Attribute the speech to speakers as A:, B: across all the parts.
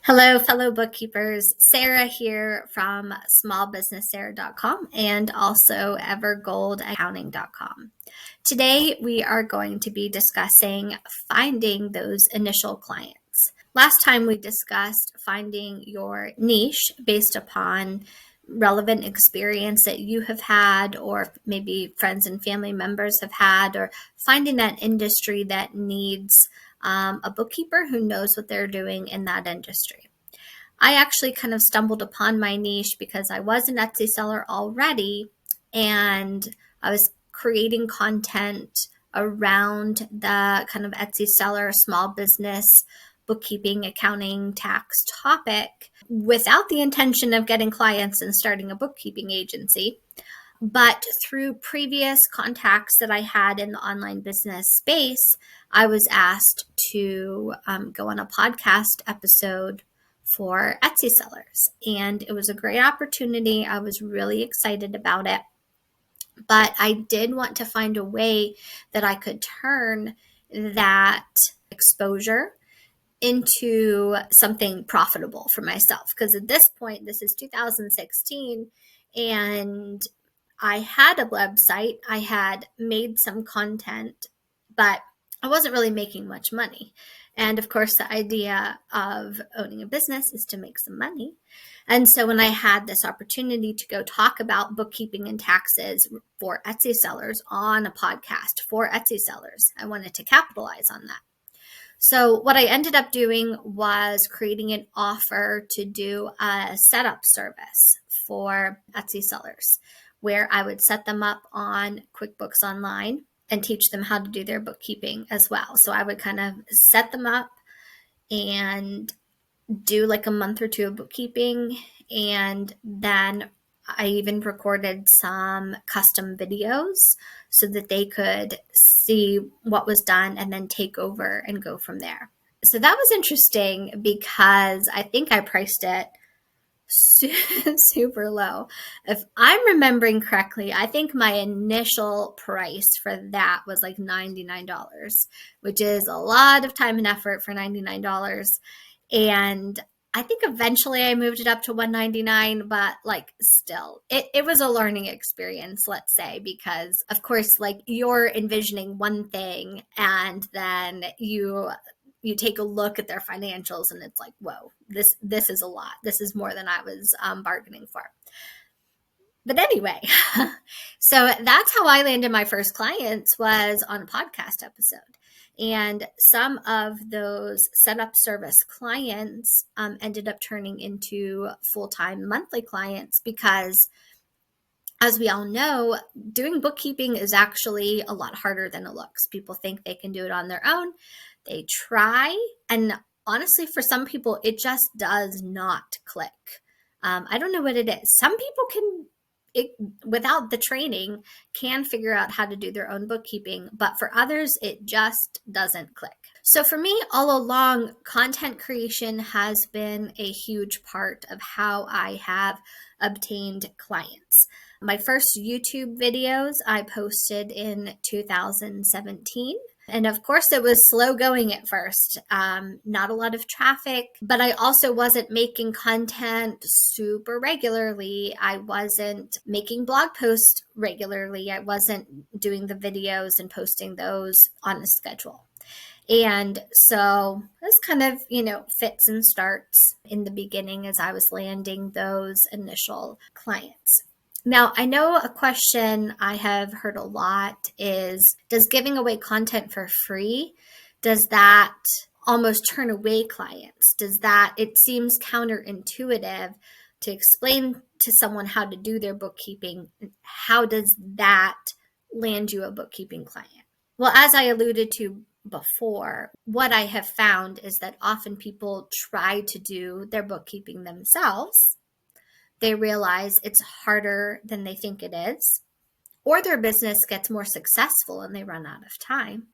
A: Hello, fellow bookkeepers. Sarah here from smallbusinesssarah.com and also evergoldaccounting.com. Today, we are going to be discussing finding those initial clients. Last time we discussed finding your niche based upon relevant experience that you have had, or maybe friends and family members have had, or finding that industry that needs a bookkeeper who knows what they're doing in that industry. I actually kind of stumbled upon my niche because I was an Etsy seller already, and I was creating content around the kind of Etsy seller, small business, bookkeeping, accounting, tax topic without the intention of getting clients and starting a bookkeeping agency. But through previous contacts that I had in the online business space, I was asked to go on a podcast episode for Etsy sellers. And it was a great opportunity. I was really excited about it. But I did want to find a way that I could turn that exposure into something profitable for myself. Because at this point, this is 2016, and I had a website, I had made some content, but I wasn't really making much money. And of course, the idea of owning a business is to make some money. And so when I had this opportunity to go talk about bookkeeping and taxes for Etsy sellers on a podcast for Etsy sellers, I wanted to capitalize on that. So what I ended up doing was creating an offer to do a setup service for Etsy sellers, where I would set them up on QuickBooks Online and teach them how to do their bookkeeping as well. So I would kind of set them up and do like a month or two of bookkeeping, and then I even recorded some custom videos so that they could see what was done and then take over and go from there. So that was interesting because I think I priced it super low. If I'm remembering correctly, I think my initial price for that was like $99, which is a lot of time and effort for $99. And I think eventually I moved it up to $199, but like still, it was a learning experience, let's say, because of course, like you're envisioning one thing and then you take a look at their financials and it's like, whoa, this is a lot. This is more than I was bargaining for. But anyway, so that's how I landed my first clients, was on a podcast episode. And some of those setup service clients ended up turning into full-time monthly clients because, as we all know, doing bookkeeping is actually a lot harder than it looks. People think they can do it on their own. They try. And honestly, for some people, it just does not click. I don't know what it is. Some people without the training, can figure out how to do their own bookkeeping. But for others, it just doesn't click. So for me, all along, content creation has been a huge part of how I have obtained clients. My first YouTube videos I posted in 2017. And of course, it was slow going at first, not a lot of traffic, but I also wasn't making content super regularly. I wasn't making blog posts regularly. I wasn't doing the videos and posting those on a schedule. And so it was kind of, fits and starts in the beginning as I was landing those initial clients. Now, I know a question I have heard a lot is, does giving away content for free, does that almost turn away clients? It seems counterintuitive to explain to someone how to do their bookkeeping. How does that land you a bookkeeping client? Well, as I alluded to before, what I have found is that often people try to do their bookkeeping themselves. They realize it's harder than they think it is, or their business gets more successful and they run out of time.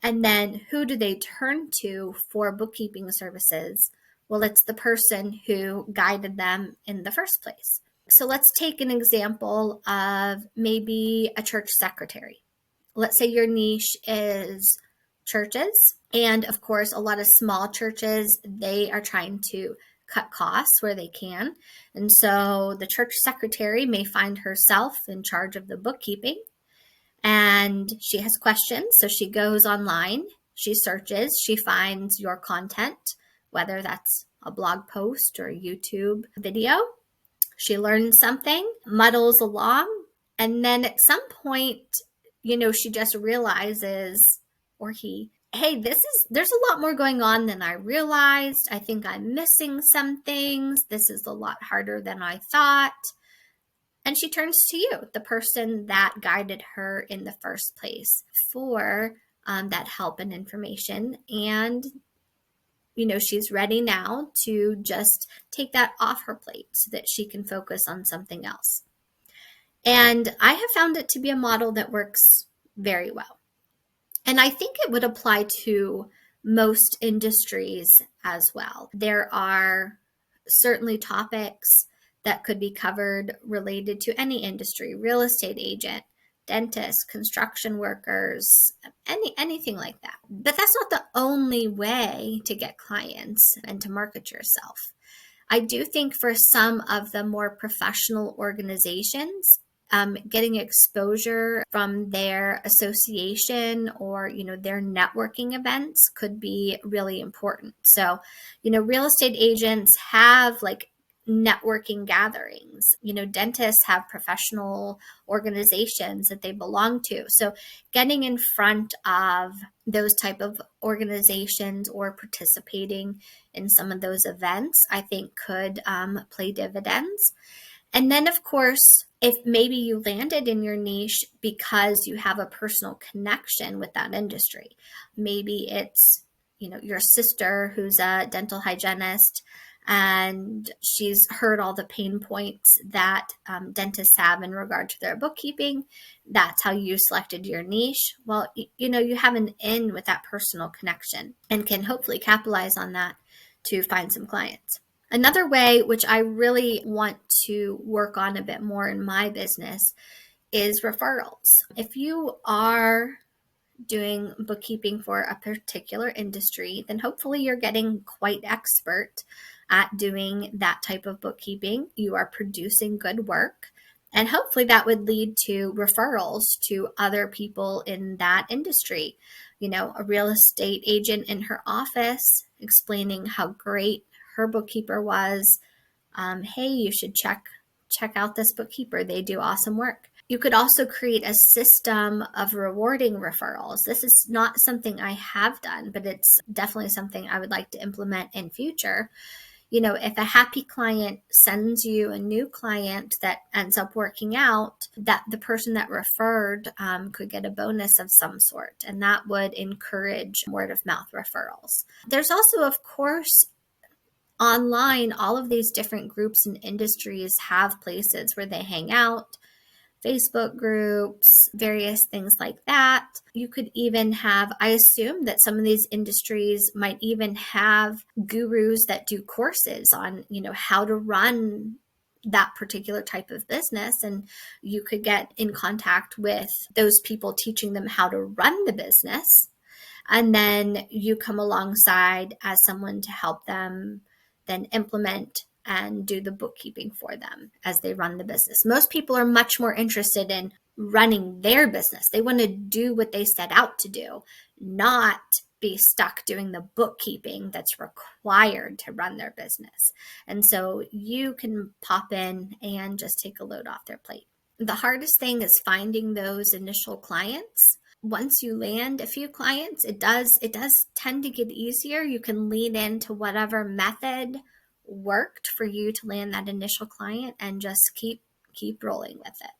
A: And then who do they turn to for bookkeeping services? Well, it's the person who guided them in the first place. So let's take an example of maybe a church secretary. Let's say your niche is churches. And of course, a lot of small churches, they are trying to cut costs where they can. And so the church secretary may find herself in charge of the bookkeeping, and she has questions. So she goes online, she searches, she finds your content, whether that's a blog post or a YouTube video. She learns something, muddles along, and then at some point, she just realizes, or he, hey, there's a lot more going on than I realized. I think I'm missing some things. This is a lot harder than I thought. And she turns to you, the person that guided her in the first place, for that help and information. And she's ready now to just take that off her plate so that she can focus on something else. And I have found it to be a model that works very well. And I think it would apply to most industries as well. There are certainly topics that could be covered related to any industry: real estate agent, dentists, construction workers, anything like that. But that's not the only way to get clients and to market yourself. I do think for some of the more professional organizations, getting exposure from their association or, their networking events could be really important. So, real estate agents have like networking gatherings. Dentists have professional organizations that they belong to. So getting in front of those type of organizations or participating in some of those events, I think could play dividends. And then, of course, if maybe you landed in your niche because you have a personal connection with that industry, maybe it's, your sister who's a dental hygienist, and she's heard all the pain points that dentists have in regard to their bookkeeping. That's how you selected your niche. Well, you have an in with that personal connection and can hopefully capitalize on that to find some clients. Another way, which I really want to work on a bit more in my business, is referrals. If you are doing bookkeeping for a particular industry, then hopefully you're getting quite expert at doing that type of bookkeeping. You are producing good work, and hopefully that would lead to referrals to other people in that industry. A real estate agent in her office explaining how great her bookkeeper was. Hey, you should check out this bookkeeper. They do awesome work. You could also create a system of rewarding referrals. This is not something I have done, but it's definitely something I would like to implement in future. If a happy client sends you a new client that ends up working out, that the person that referred could get a bonus of some sort, and that would encourage word of mouth referrals. There's also, of course, online, all of these different groups and industries have places where they hang out, Facebook groups, various things like that. You could even have, I assume that some of these industries might even have gurus that do courses on, how to run that particular type of business. And you could get in contact with those people teaching them how to run the business. And then you come alongside as someone to help them then implement and do the bookkeeping for them as they run the business. Most people are much more interested in running their business. They want to do what they set out to do, not be stuck doing the bookkeeping that's required to run their business. And so you can pop in and just take a load off their plate. The hardest thing is finding those initial clients. Once you land a few clients, it does tend to get easier. You can lean into whatever method worked for you to land that initial client and just keep rolling with it.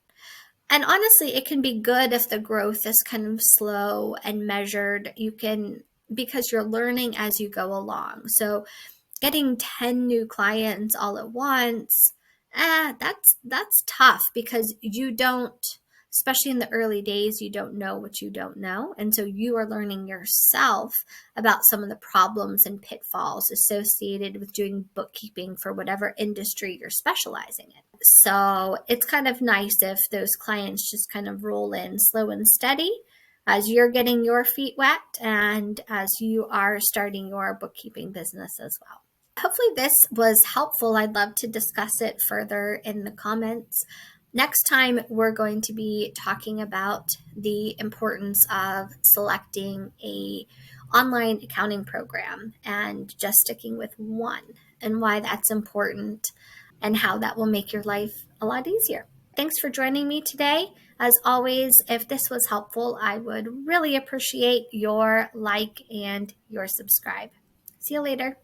A: And honestly, it can be good if the growth is kind of slow and measured. Because you're learning as you go along. So getting 10 new clients all at once, that's tough, because you don't, especially in the early days, you don't know what you don't know. And so you are learning yourself about some of the problems and pitfalls associated with doing bookkeeping for whatever industry you're specializing in. So it's kind of nice if those clients just kind of roll in slow and steady. as you're getting your feet wet and as you are starting your bookkeeping business as well. Hopefully this was helpful. I'd love to discuss it further in the comments. Next time, we're going to be talking about the importance of selecting a online accounting program and just sticking with one, and why that's important and how that will make your life a lot easier. Thanks for joining me today. As always, if this was helpful, I would really appreciate your like and your subscribe. See you later.